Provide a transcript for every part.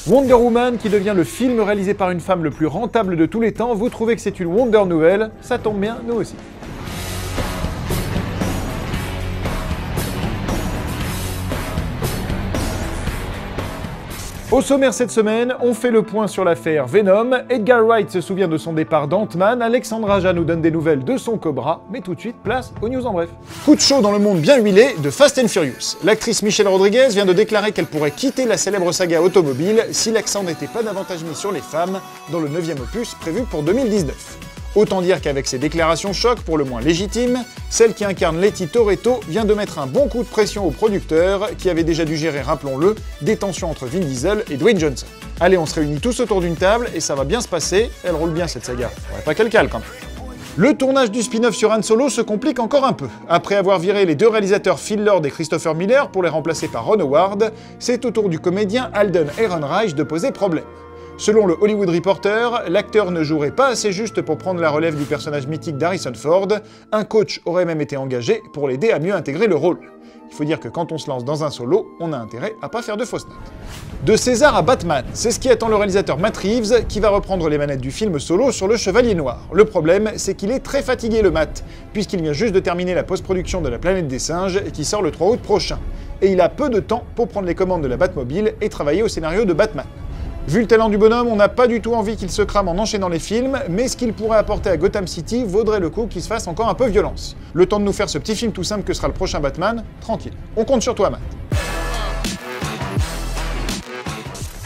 Wonder Woman qui devient le film réalisé par une femme le plus rentable de tous les temps, vous trouvez que c'est une Wonder nouvelle? Ça tombe bien, nous aussi. Au sommaire cette semaine, on fait le point sur l'affaire Venom, Edgar Wright se souvient de son départ d'Ant-Man, Alexandre Aja nous donne des nouvelles de son Cobra, mais tout de suite, place aux news en bref. Coup de chaud dans le monde bien huilé de Fast and Furious. L'actrice Michelle Rodriguez vient de déclarer qu'elle pourrait quitter la célèbre saga automobile si l'accent n'était pas davantage mis sur les femmes dans le 9e opus prévu pour 2019. Autant dire qu'avec ces déclarations choc pour le moins légitimes, celle qui incarne Letty Toretto vient de mettre un bon coup de pression au producteur qui avait déjà dû gérer, rappelons-le, des tensions entre Vin Diesel et Dwayne Johnson. Allez, on se réunit tous autour d'une table et ça va bien se passer, elle roule bien cette saga. Ouais, pas qu'elle cale quand même. Le tournage du spin-off sur Han Solo se complique encore un peu. Après avoir viré les deux réalisateurs Phil Lord et Christopher Miller pour les remplacer par Ron Howard, c'est au tour du comédien Alden Ehrenreich de poser problème. Selon le Hollywood Reporter, l'acteur ne jouerait pas assez juste pour prendre la relève du personnage mythique d'Harrison Ford, un coach aurait même été engagé pour l'aider à mieux intégrer le rôle. Il faut dire que quand on se lance dans un solo, on a intérêt à pas faire de fausses notes. De César à Batman, c'est ce qui attend le réalisateur Matt Reeves, qui va reprendre les manettes du film Solo sur le Chevalier Noir. Le problème, c'est qu'il est très fatigué le Matt, puisqu'il vient juste de terminer la post-production de La Planète des Singes, qui sort le 3 août prochain. Et il a peu de temps pour prendre les commandes de la Batmobile et travailler au scénario de Batman. Vu le talent du bonhomme, on n'a pas du tout envie qu'il se crame en enchaînant les films, mais ce qu'il pourrait apporter à Gotham City vaudrait le coup qu'il se fasse encore un peu violence. Le temps de nous faire ce petit film tout simple que sera le prochain Batman, tranquille. On compte sur toi, Matt.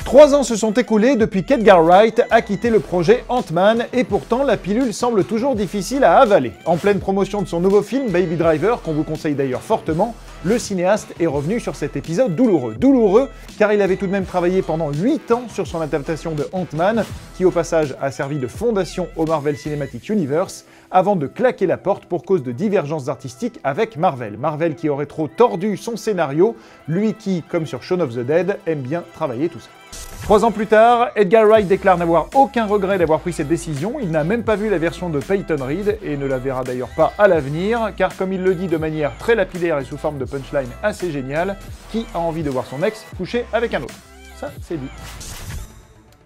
3 ans se sont écoulés depuis qu'Edgar Wright a quitté le projet Ant-Man, et pourtant la pilule semble toujours difficile à avaler. En pleine promotion de son nouveau film Baby Driver, qu'on vous conseille d'ailleurs fortement, le cinéaste est revenu sur cet épisode douloureux. Douloureux, car il avait tout de même travaillé pendant 8 ans sur son adaptation de Ant-Man, qui au passage a servi de fondation au Marvel Cinematic Universe, avant de claquer la porte pour cause de divergences artistiques avec Marvel. Marvel qui aurait trop tordu son scénario, lui qui, comme sur Shaun of the Dead, aime bien travailler tout seul. 3 ans plus tard, Edgar Wright déclare n'avoir aucun regret d'avoir pris cette décision, il n'a même pas vu la version de Peyton Reed, et ne la verra d'ailleurs pas à l'avenir, car comme il le dit de manière très lapidaire et sous forme de punchline assez géniale, qui a envie de voir son ex coucher avec un autre? Ça, c'est dit.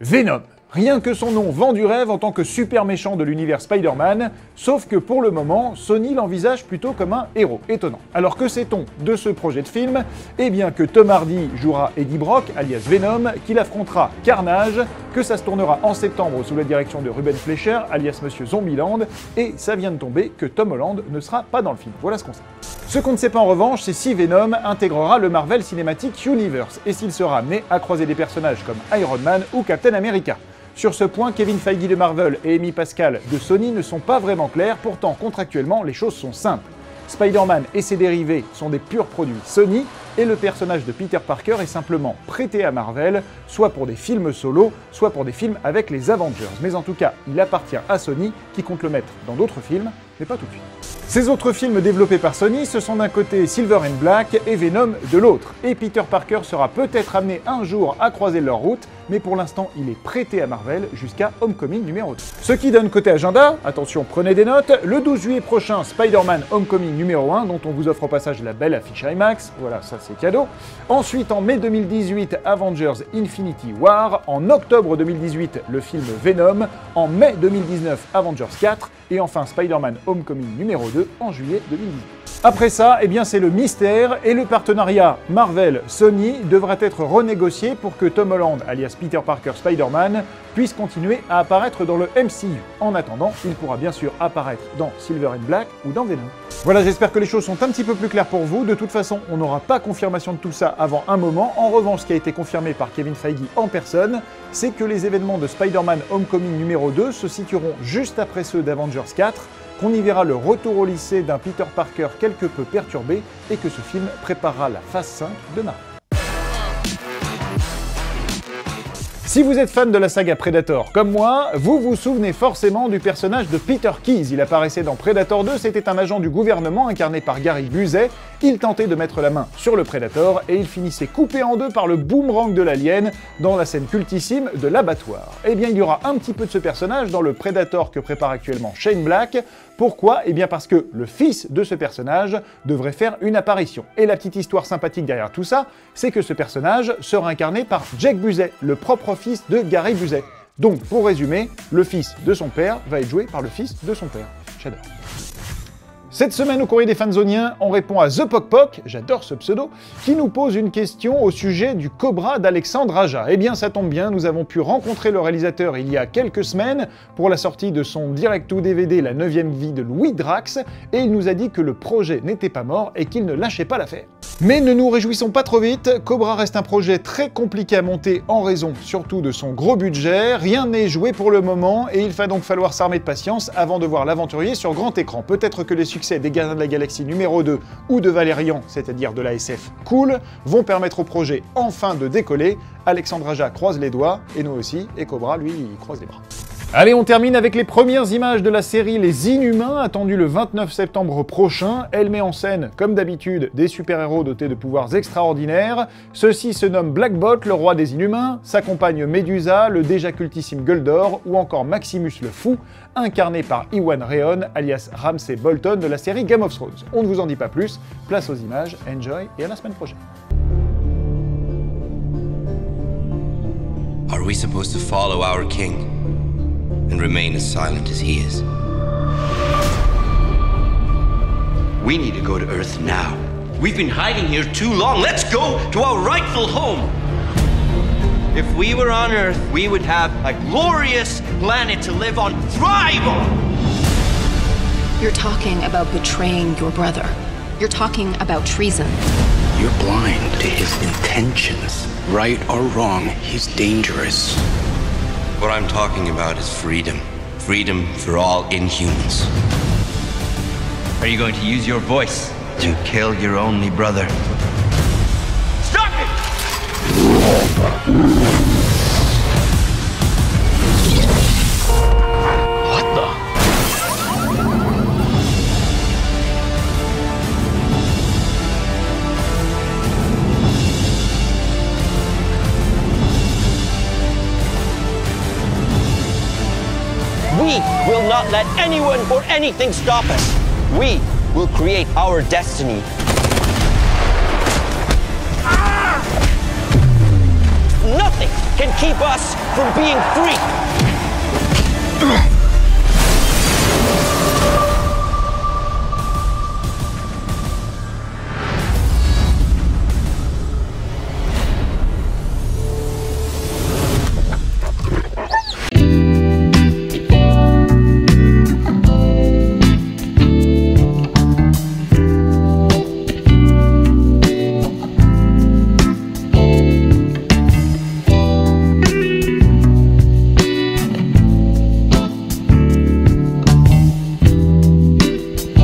Venom. Rien que son nom vend du rêve en tant que super méchant de l'univers Spider-Man, sauf que pour le moment, Sony l'envisage plutôt comme un héros. Étonnant. Alors que sait-on de ce projet de film? Eh bien que Tom Hardy jouera Eddie Brock, alias Venom, qu'il affrontera Carnage, que ça se tournera en septembre sous la direction de Ruben Fleischer, alias Monsieur Zombieland, et ça vient de tomber que Tom Holland ne sera pas dans le film. Voilà ce qu'on sait. Ce qu'on ne sait pas en revanche, c'est si Venom intégrera le Marvel Cinematic Universe, et s'il sera amené à croiser des personnages comme Iron Man ou Captain America. Sur ce point, Kevin Feige de Marvel et Amy Pascal de Sony ne sont pas vraiment clairs, pourtant contractuellement les choses sont simples. Spider-Man et ses dérivés sont des purs produits Sony, et le personnage de Peter Parker est simplement prêté à Marvel, soit pour des films solo, soit pour des films avec les Avengers. Mais en tout cas, il appartient à Sony, qui compte le mettre dans d'autres films, mais pas tout de suite. Ces autres films développés par Sony, ce sont d'un côté Silver and Black et Venom de l'autre. Et Peter Parker sera peut-être amené un jour à croiser leur route, mais pour l'instant il est prêté à Marvel jusqu'à Homecoming numéro 2. Ce qui donne côté agenda, attention prenez des notes, le 12 juillet prochain Spider-Man Homecoming numéro 1, dont on vous offre au passage la belle affiche IMAX, voilà ça c'est cadeau. Ensuite en mai 2018 Avengers Infinity War, en octobre 2018 le film Venom, en mai 2019 Avengers 4, et enfin Spider-Man Homecoming numéro 2 en juillet 2018. Après ça, eh bien c'est le mystère, et le partenariat Marvel-Sony devra être renégocié pour que Tom Holland, alias Peter Parker Spider-Man, puisse continuer à apparaître dans le MCU. En attendant, il pourra bien sûr apparaître dans Silver and Black ou dans Venom. Voilà, j'espère que les choses sont un petit peu plus claires pour vous. De toute façon, on n'aura pas confirmation de tout ça avant un moment. En revanche, ce qui a été confirmé par Kevin Feige en personne, c'est que les événements de Spider-Man Homecoming numéro 2 se situeront juste après ceux d'Avengers 4, qu'on y verra le retour au lycée d'un Peter Parker quelque peu perturbé, et que ce film préparera la phase 5 de Marvel. Si vous êtes fan de la saga Predator comme moi, vous vous souvenez forcément du personnage de Peter Keyes. Il apparaissait dans Predator 2, c'était un agent du gouvernement incarné par Gary Busey. Il tentait de mettre la main sur le Predator et il finissait coupé en deux par le boomerang de l'alien dans la scène cultissime de l'abattoir. Eh bien, il y aura un petit peu de ce personnage dans le Predator que prépare actuellement Shane Black. Pourquoi? Eh bien parce que le fils de ce personnage devrait faire une apparition. Et la petite histoire sympathique derrière tout ça, c'est que ce personnage sera incarné par Jake Busey, le propre fils de Gary Busey. Donc, pour résumer, le fils de son père va être joué par le fils de son père. J'adore. Cette semaine au courrier des fansoniens, on répond à The Poc Poc, j'adore ce pseudo, qui nous pose une question au sujet du Cobra d'Alexandre Aja. Eh bien ça tombe bien, nous avons pu rencontrer le réalisateur il y a quelques semaines pour la sortie de son direct-to-DVD La 9e vie de Louis Drax, et il nous a dit que le projet n'était pas mort et qu'il ne lâchait pas l'affaire. Mais ne nous réjouissons pas trop vite, Cobra reste un projet très compliqué à monter en raison surtout de son gros budget, rien n'est joué pour le moment et il va donc falloir s'armer de patience avant de voir l'aventurier sur grand écran. Peut-être que les succès des Gardiens de la Galaxie numéro 2 ou de Valérian, c'est-à-dire de la SF cool, vont permettre au projet enfin de décoller. Alexandre Aja croise les doigts, et nous aussi, et Cobra, lui, il croise les bras. Allez, on termine avec les premières images de la série Les Inhumains, attendue le 29 septembre prochain. Elle met en scène, comme d'habitude, des super-héros dotés de pouvoirs extraordinaires. Ceux-ci se nomment Black Bolt, le roi des Inhumains, sa compagne Medusa, le déjà cultissime Gueule-d'Or, ou encore Maximus le Fou, incarné par Iwan Rheon, alias Ramsay Bolton de la série Game of Thrones. On ne vous en dit pas plus, place aux images, enjoy, et à la semaine prochaine. Are we supposed to follow our king and remain as silent as he is? We need to go to Earth now. We've been hiding here too long. Let's go to our rightful home. If we were on Earth, we would have a glorious planet to live on, thrive on! You're talking about betraying your brother. You're talking about treason. You're blind to his intentions. Right or wrong, he's dangerous. What I'm talking about is freedom. Freedom for all Inhumans. Are you going to use your voice to kill your only brother? Stop it! What the? We will not let anyone or anything stop us. We will create our destiny. Nothing can keep us from being free.